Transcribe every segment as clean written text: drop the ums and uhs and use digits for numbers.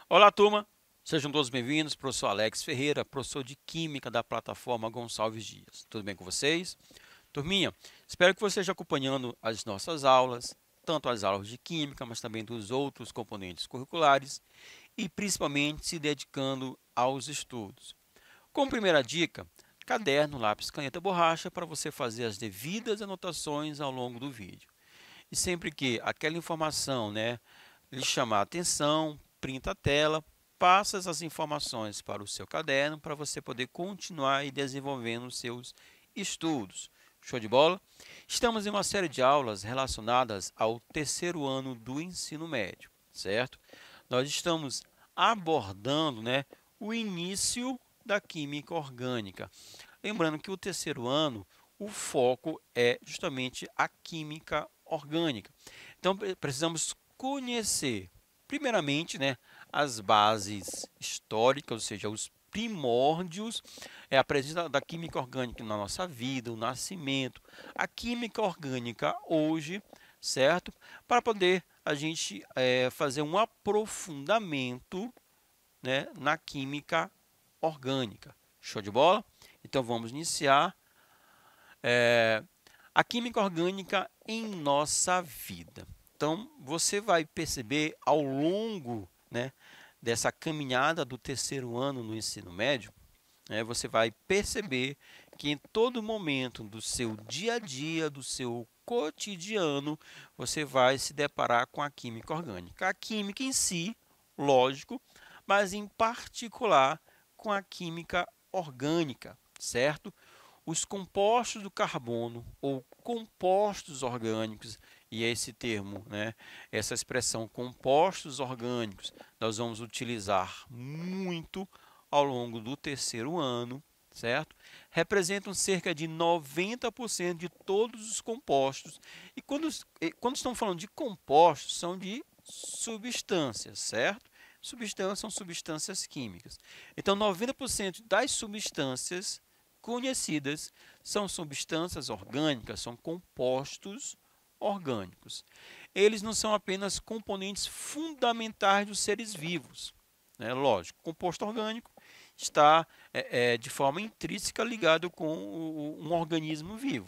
Olá, turma! Sejam todos bem-vindos. Professor Alex Ferreira, professor de Química da plataforma Gonçalves Dias. Tudo bem com vocês? Turminha, espero que você esteja acompanhando as nossas aulas, tanto as aulas de Química, mas também dos outros componentes curriculares e principalmente se dedicando aos estudos. Como primeira dica, caderno, lápis, caneta, borracha para você fazer as devidas anotações ao longo do vídeo. E sempre que aquela informação, lhe chamar a atenção, printa a tela, passa essas informações para o seu caderno para você poder continuar e desenvolvendo os seus estudos. Show de bola? Estamos em uma série de aulas relacionadas ao terceiro ano do ensino médio, certo? Nós estamos abordando, o início da química orgânica. Lembrando que o terceiro ano, o foco é justamente a química orgânica. Então, precisamos conhecer, primeiramente, as bases históricas, ou seja, os primórdios, a presença da química orgânica na nossa vida, o nascimento, a química orgânica hoje, certo? Para poder a gente fazer um aprofundamento, na química orgânica. Show de bola? Então, vamos iniciar a química orgânica em nossa vida. Então, você vai perceber ao longo, dessa caminhada do terceiro ano no ensino médio, você vai perceber que em todo momento do seu dia a dia, do seu cotidiano, você vai se deparar com a química orgânica. A química em si, lógico, mas em particular com a química orgânica, certo? Os compostos do carbono ou compostos orgânicos, e esse termo, essa expressão compostos orgânicos, nós vamos utilizar muito ao longo do terceiro ano, certo? Representam cerca de 90% de todos os compostos. E quando estamos falando de compostos, são de substâncias, certo? Substâncias são substâncias químicas. Então, 90% das substâncias conhecidas são substâncias orgânicas, são compostos orgânicos. Eles não são apenas componentes fundamentais dos seres vivos. Lógico, o composto orgânico está de forma intrínseca ligado com um organismo vivo,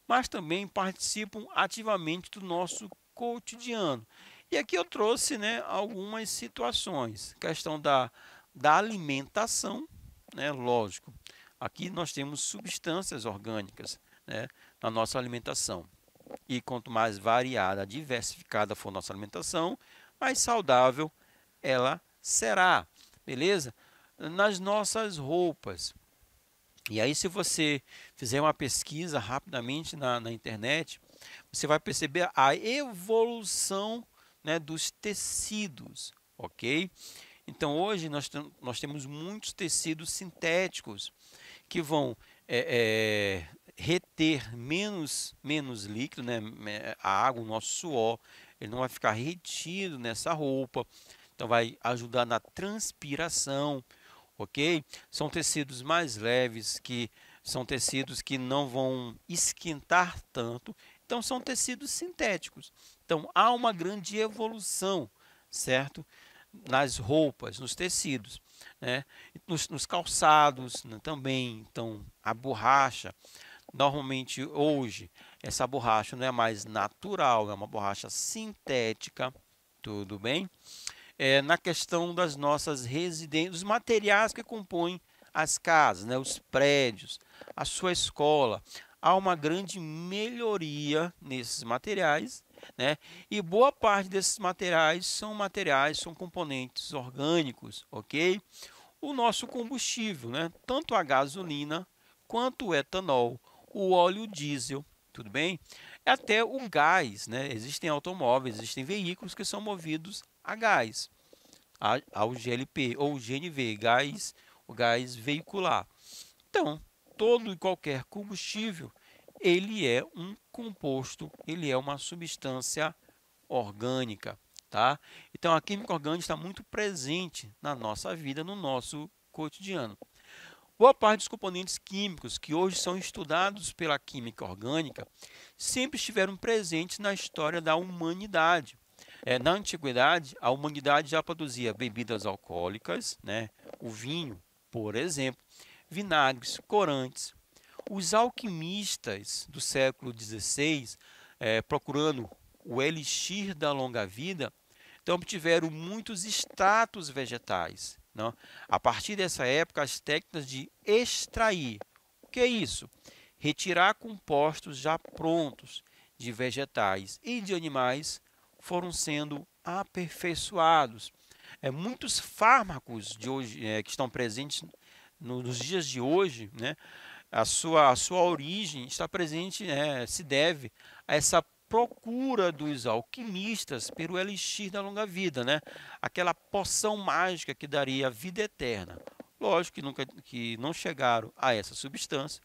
mas também participam ativamente do nosso cotidiano. E aqui eu trouxe algumas situações, questão da alimentação, lógico. Aqui nós temos substâncias orgânicas, na nossa alimentação. E quanto mais variada, diversificada for nossa alimentação, mais saudável ela será, beleza? Nas nossas roupas. E aí, se você fizer uma pesquisa rapidamente na internet, você vai perceber a evolução, dos tecidos, ok? Então, hoje nós temos muitos tecidos sintéticos que vão reter menos líquido, a água, o nosso suor, ele não vai ficar retido nessa roupa, então vai ajudar na transpiração, ok? São tecidos mais leves, que são tecidos que não vão esquentar tanto, então são tecidos sintéticos. Então há uma grande evolução, certo? Nas roupas, nos tecidos, nos calçados, também. Então a borracha, normalmente hoje essa borracha não é mais natural, é uma borracha sintética, tudo bem? Na questão das nossas residências, os materiais que compõem as casas, os prédios, a sua escola, há uma grande melhoria nesses materiais, e boa parte desses materiais são componentes orgânicos, ok? O nosso combustível, tanto a gasolina quanto o etanol, o óleo diesel, tudo bem? Até o gás, existem automóveis, existem veículos que são movidos a gás, ao GLP ou GNV, o gás veicular. Então, todo e qualquer combustível, ele é um composto, ele é uma substância orgânica, tá? Então, a química orgânica está muito presente na nossa vida, no nosso cotidiano. Boa parte dos componentes químicos que hoje são estudados pela química orgânica sempre estiveram presentes na história da humanidade. Na antiguidade, a humanidade já produzia bebidas alcoólicas, né? O vinho, por exemplo, vinagres, corantes. Os alquimistas do século XVI, procurando o elixir da longa vida, então obtiveram muitos extratos vegetais. Não? A partir dessa época, as técnicas de extrair, o que é isso? Retirar compostos já prontos de vegetais e de animais foram sendo aperfeiçoados. Muitos fármacos de hoje, que estão presentes nos dias de hoje, né, a sua origem está presente, se deve a essa procura dos alquimistas pelo elixir da longa vida, né? Aquela poção mágica que daria a vida eterna. Lógico que não chegaram a essa substância,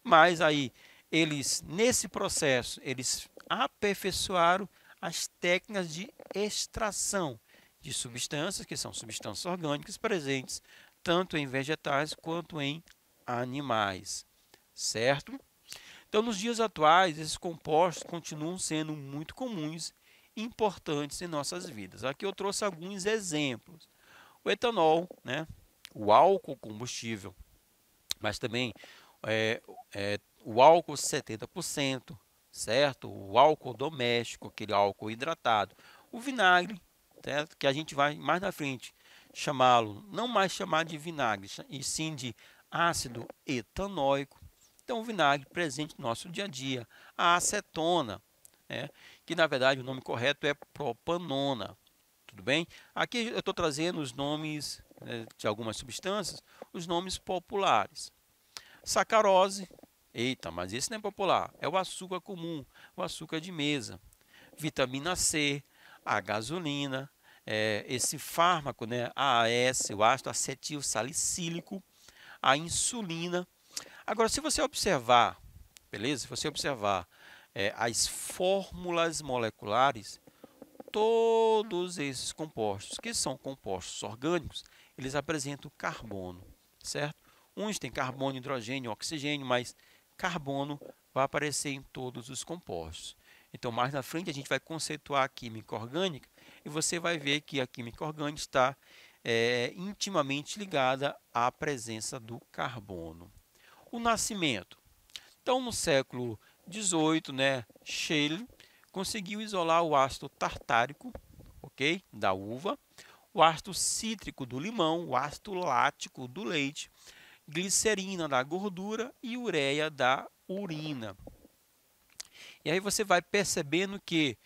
mas aí eles, nesse processo, eles aperfeiçoaram as técnicas de extração de substâncias, que são substâncias orgânicas presentes tanto em vegetais quanto em animais, certo? Então, nos dias atuais, esses compostos continuam sendo muito comuns e importantes em nossas vidas. Aqui eu trouxe alguns exemplos. O etanol, né? O álcool combustível, mas também o álcool 70%, certo? O álcool doméstico, aquele álcool hidratado. O vinagre, certo? Que a gente vai mais na frente chamá-lo, não mais chamar de vinagre, e sim de ácido etanóico. Então, o vinagre presente no nosso dia a dia. A acetona, que na verdade o nome correto é propanona. Tudo bem? Aqui eu estou trazendo os nomes de algumas substâncias, os nomes populares. Sacarose, eita, mas esse não é popular, é o açúcar comum, o açúcar de mesa. Vitamina C, a gasolina, esse fármaco, né, AAS, o ácido acetil salicílico, a insulina. Agora, se você observar, beleza? Se você observar as fórmulas moleculares, todos esses compostos, que são compostos orgânicos, eles apresentam carbono, certo? Uns têm carbono, hidrogênio, oxigênio, mas carbono vai aparecer em todos os compostos. Então, mais na frente, a gente vai conceituar a química orgânica e você vai ver que a química orgânica está intimamente ligada à presença do carbono. O nascimento. Então, no século XVIII, Scheele conseguiu isolar o ácido tartárico, ok, da uva, o ácido cítrico do limão, o ácido lático do leite, glicerina da gordura e ureia da urina. E aí você vai percebendo que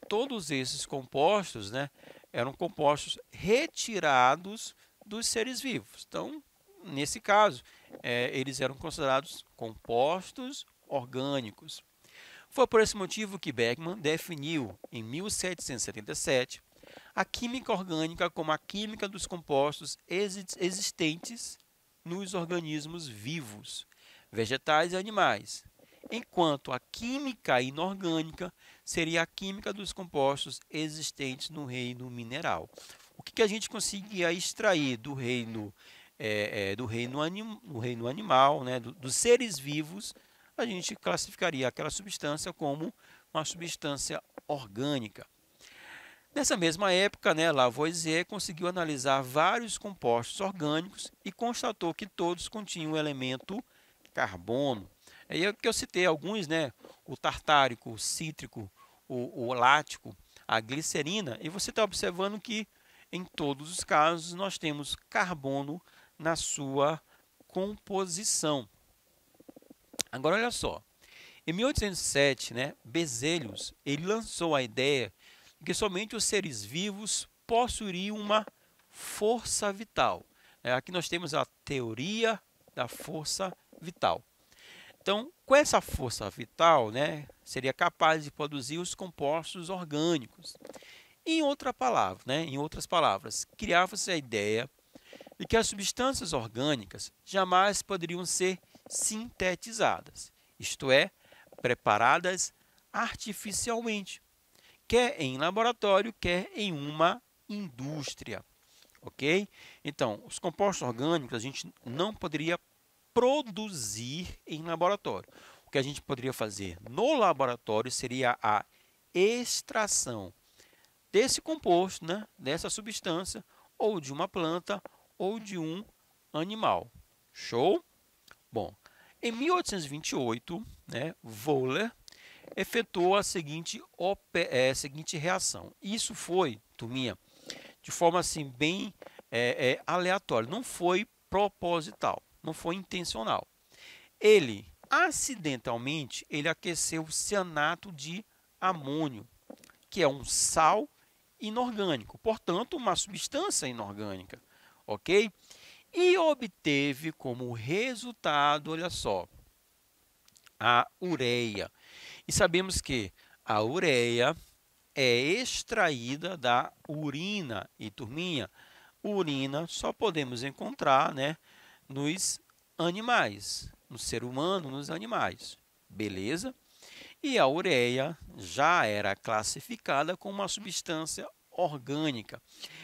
todos esses compostos, eram compostos retirados dos seres vivos. Então, nesse caso, eles eram considerados compostos orgânicos. Foi por esse motivo que Bergman definiu, em 1777, a química orgânica como a química dos compostos existentes nos organismos vivos, vegetais e animais, enquanto a química inorgânica seria a química dos compostos existentes no reino mineral. O que a gente conseguia extrair do reino animal, dos seres vivos, a gente classificaria aquela substância como uma substância orgânica. Nessa mesma época, Lavoisier conseguiu analisar vários compostos orgânicos e constatou que todos continham o elemento carbono. Aí é que eu citei alguns, o tartárico, o cítrico, o lático, a glicerina, e você está observando que em todos os casos nós temos carbono na sua composição. Agora olha só, em 1807, Berzelius ele lançou a ideia de que somente os seres vivos possuiriam uma força vital. Aqui nós temos a teoria da força vital. Então, com essa força vital, seria capaz de produzir os compostos orgânicos. Em outras palavras, criava-se a ideia de que as substâncias orgânicas jamais poderiam ser sintetizadas, isto é, preparadas artificialmente, quer em laboratório, quer em uma indústria. ok? Então, os compostos orgânicos a gente não poderia produzir em laboratório. O que a gente poderia fazer no laboratório seria a extração desse composto, né, dessa substância, ou de uma planta ou de um animal. Show? Bom, em 1828, né, Wohler efetuou a seguinte reação. Isso foi, turminha, de forma assim bem aleatória, não foi proposital, não foi intencional. Ele, acidentalmente, ele aqueceu o cianato de amônio, que é um sal inorgânico, portanto, uma substância inorgânica, ok? E obteve como resultado, olha só, a ureia. E sabemos que a ureia é extraída da urina. E, turminha, urina só podemos encontrar, né, nos animais, no ser humano, nos animais. Beleza? E a ureia já era classificada como uma substância orgânica.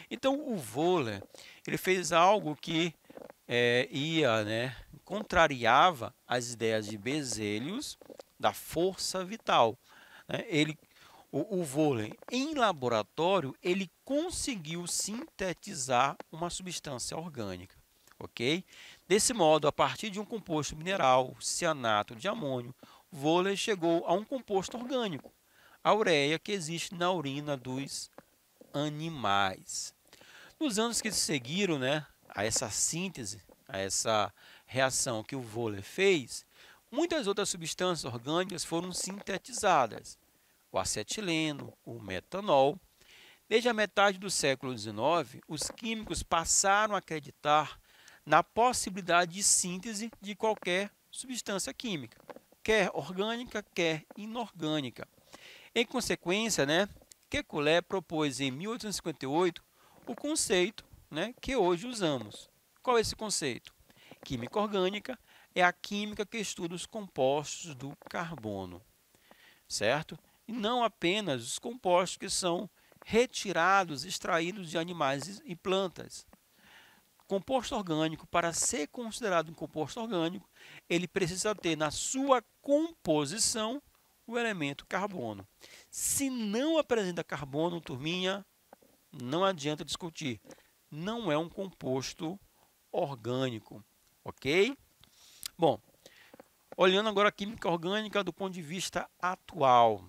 Então, o Wohler ele fez algo que contrariava as ideias de Berzelius da força vital. Né? O Wohler, em laboratório, ele conseguiu sintetizar uma substância orgânica. Ok? Desse modo, a partir de um composto mineral, cianato de amônio, Wohler chegou a um composto orgânico, a ureia, que existe na urina dos animais. Nos anos que se seguiram, né, a essa síntese, a essa reação que o Wohler fez, muitas outras substâncias orgânicas foram sintetizadas. O acetileno, o metanol. Desde a metade do século XIX, os químicos passaram a acreditar na possibilidade de síntese de qualquer substância química, quer orgânica, quer inorgânica. Em consequência, Kekulé propôs em 1858 o conceito, que hoje usamos. Qual é esse conceito? Química orgânica é a química que estuda os compostos do carbono, certo? E não apenas os compostos que são retirados, extraídos de animais e plantas. Composto orgânico, para ser considerado um composto orgânico, ele precisa ter na sua composição o elemento carbono. Se não apresenta carbono, turminha, não adianta discutir. Não é um composto orgânico, ok? Bom, olhando agora a química orgânica do ponto de vista atual.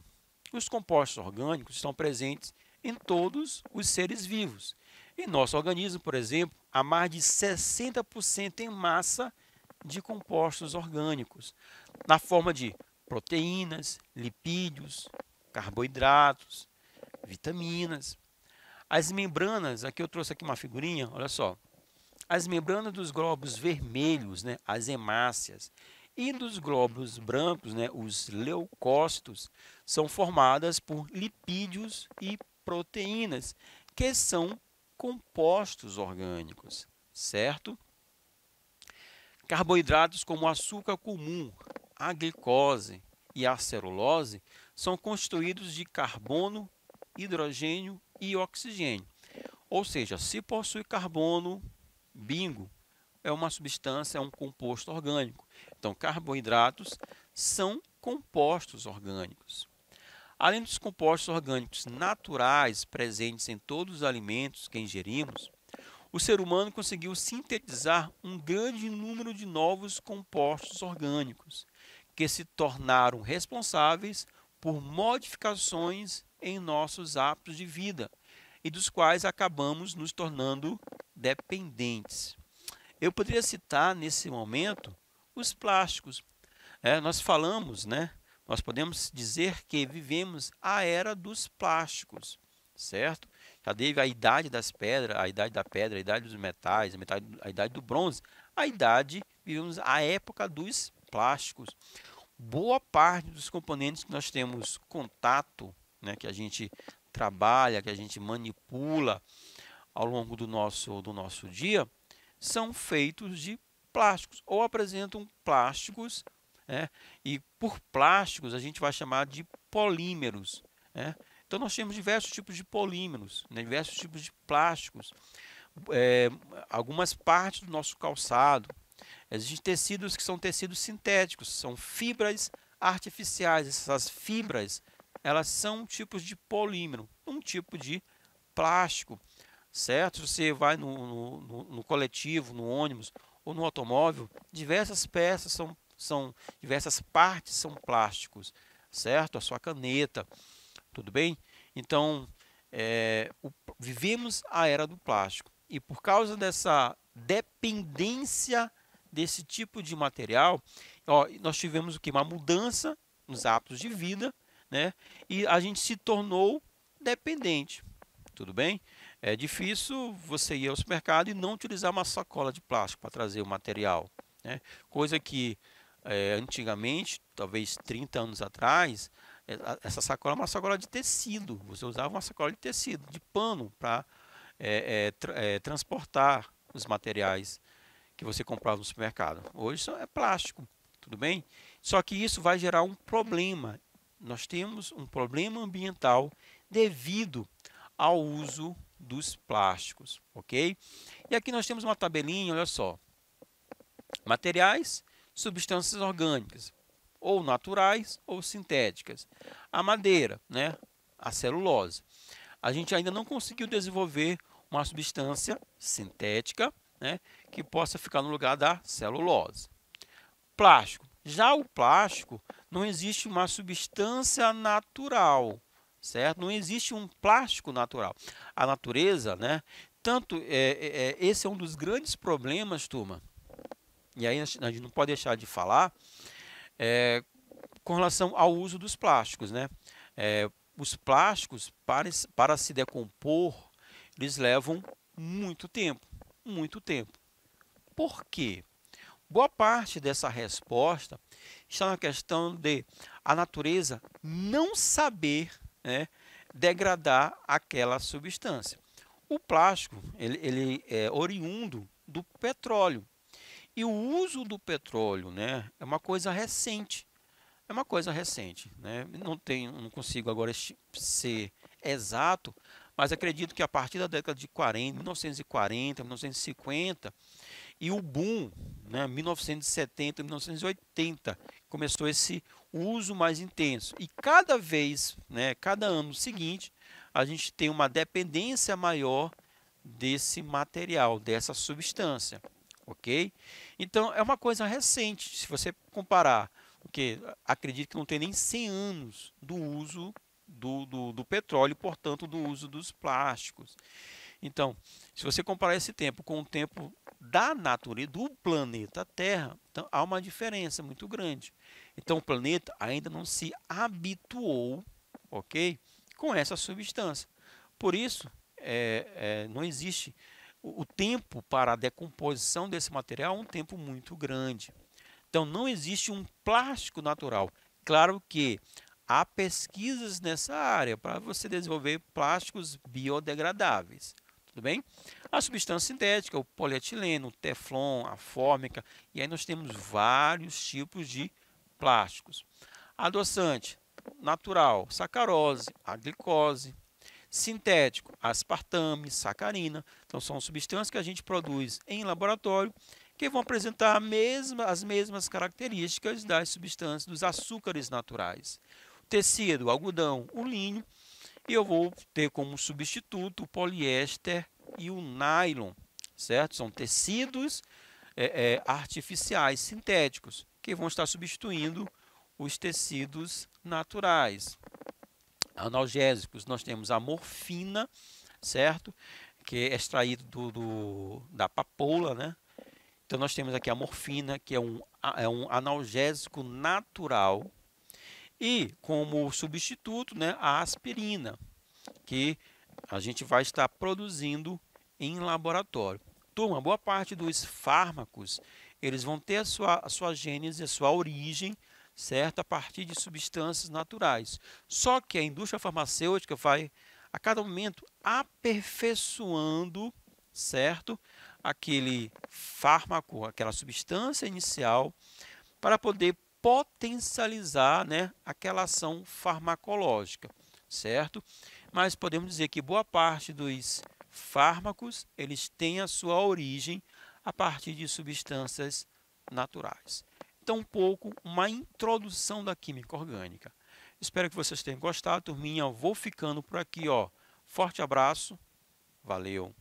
Os compostos orgânicos estão presentes em todos os seres vivos. Em nosso organismo, por exemplo, há mais de 60% em massa de compostos orgânicos, na forma de proteínas, lipídios, carboidratos, vitaminas. As membranas, aqui eu trouxe aqui uma figurinha, olha só. As membranas dos glóbulos vermelhos, as hemácias, e dos glóbulos brancos, os leucócitos, são formadas por lipídios e proteínas, que são compostos orgânicos, certo? Carboidratos como o açúcar comum, a glicose e a celulose são constituídos de carbono, hidrogênio e oxigênio. Ou seja, se possui carbono, bingo, é uma substância, é um composto orgânico. Então, carboidratos são compostos orgânicos. Além dos compostos orgânicos naturais presentes em todos os alimentos que ingerimos, o ser humano conseguiu sintetizar um grande número de novos compostos orgânicos, que se tornaram responsáveis por modificações em nossos hábitos de vida e dos quais acabamos nos tornando dependentes. Eu poderia citar nesse momento os plásticos. Nós falamos, nós podemos dizer que vivemos a era dos plásticos, certo? Já teve a idade das pedras, a idade da pedra, a idade dos metais, a idade do bronze, vivemos a época dos plásticos. Boa parte dos componentes que nós temos contato, que a gente trabalha, que a gente manipula ao longo do nosso dia, são feitos de plásticos ou apresentam plásticos, e por plásticos a gente vai chamar de polímeros. Então nós temos diversos tipos de polímeros, diversos tipos de plásticos. é, algumas partes do nosso calçado. Existem tecidos que são tecidos sintéticos, são fibras artificiais. Essas fibras, elas são tipos de polímero, um tipo de plástico, certo? Você vai no coletivo, no ônibus ou no automóvel, diversas peças diversas partes são plásticos, certo? A sua caneta, tudo bem? Então, vivemos a era do plástico e por causa dessa dependência desse tipo de material, ó, nós tivemos o que? Uma mudança nos hábitos de vida, né? E a gente se tornou dependente, tudo bem? É difícil você ir ao supermercado e não utilizar uma sacola de plástico para trazer o material, né? Coisa que antigamente, talvez 30 anos atrás, essa sacola é uma sacola de tecido. Você usava uma sacola de tecido, de pano, para transportar os materiais que você comprava no supermercado. Hoje isso é plástico, tudo bem? Só que isso vai gerar um problema. Nós temos um problema ambiental devido ao uso dos plásticos, ok? E aqui nós temos uma tabelinha, olha só. Materiais, substâncias orgânicas, ou naturais ou sintéticas. A madeira, né? A celulose. A gente ainda não conseguiu desenvolver uma substância sintética, né, que possa ficar no lugar da celulose. Plástico. Já o plástico, não existe uma substância natural, certo? Não existe um plástico natural. A natureza, né? Tanto esse é um dos grandes problemas, turma. E aí a gente não pode deixar de falar com relação ao uso dos plásticos, né? Os plásticos, para se decompor, eles levam muito tempo, muito tempo. Por quê? Boa parte dessa resposta está na questão de a natureza não saber, né, degradar aquela substância. O plástico, ele é oriundo do petróleo. E o uso do petróleo, né, é uma coisa recente. É uma coisa recente, né? Não consigo agora ser exato, mas acredito que a partir da década de 40, 1940, 1950, e o boom, né, 1970, 1980, começou esse uso mais intenso. E cada vez, né, cada ano seguinte, a gente tem uma dependência maior desse material, dessa substância, ok? Então, é uma coisa recente, se você comparar, porque acredito que não tem nem 100 anos do uso do petróleo, portanto, do uso dos plásticos. Então, se você comparar esse tempo com o tempo da natureza, do planeta Terra, então há uma diferença muito grande. Então, o planeta ainda não se habituou, ok, com essa substância. Por isso, não existe o tempo para a decomposição desse material é um tempo muito grande. Então, não existe um plástico natural. Claro que há pesquisas nessa área para você desenvolver plásticos biodegradáveis. Tudo bem? A substância sintética, o polietileno, o teflon, a fórmica, e aí nós temos vários tipos de plásticos. Adoçante natural, sacarose, a glicose. Sintético, aspartame, sacarina. Então são substâncias que a gente produz em laboratório que vão apresentar as mesmas características das substâncias, dos açúcares naturais. O tecido, o algodão, o linho, e eu vou ter como substituto o poliéster e o nylon, certo? São tecidos artificiais, sintéticos, que vão estar substituindo os tecidos naturais. Analgésicos, nós temos a morfina, certo? Que é extraído da papoula, né? Então nós temos aqui a morfina, que é um analgésico natural, e como substituto, né, a aspirina, que a gente vai estar produzindo em laboratório. Turma, boa parte dos fármacos, eles vão ter a sua gênese, a sua origem, certo? A partir de substâncias naturais. Só que a indústria farmacêutica vai, a cada momento, aperfeiçoando, certo? Aquele fármaco, aquela substância inicial, para poder potencializar, né, aquela ação farmacológica, certo? Mas podemos dizer que boa parte dos fármacos, eles têm a sua origem a partir de substâncias naturais. Então, uma introdução da química orgânica. Espero que vocês tenham gostado, turminha. Eu vou ficando por aqui, ó. Forte abraço. Valeu!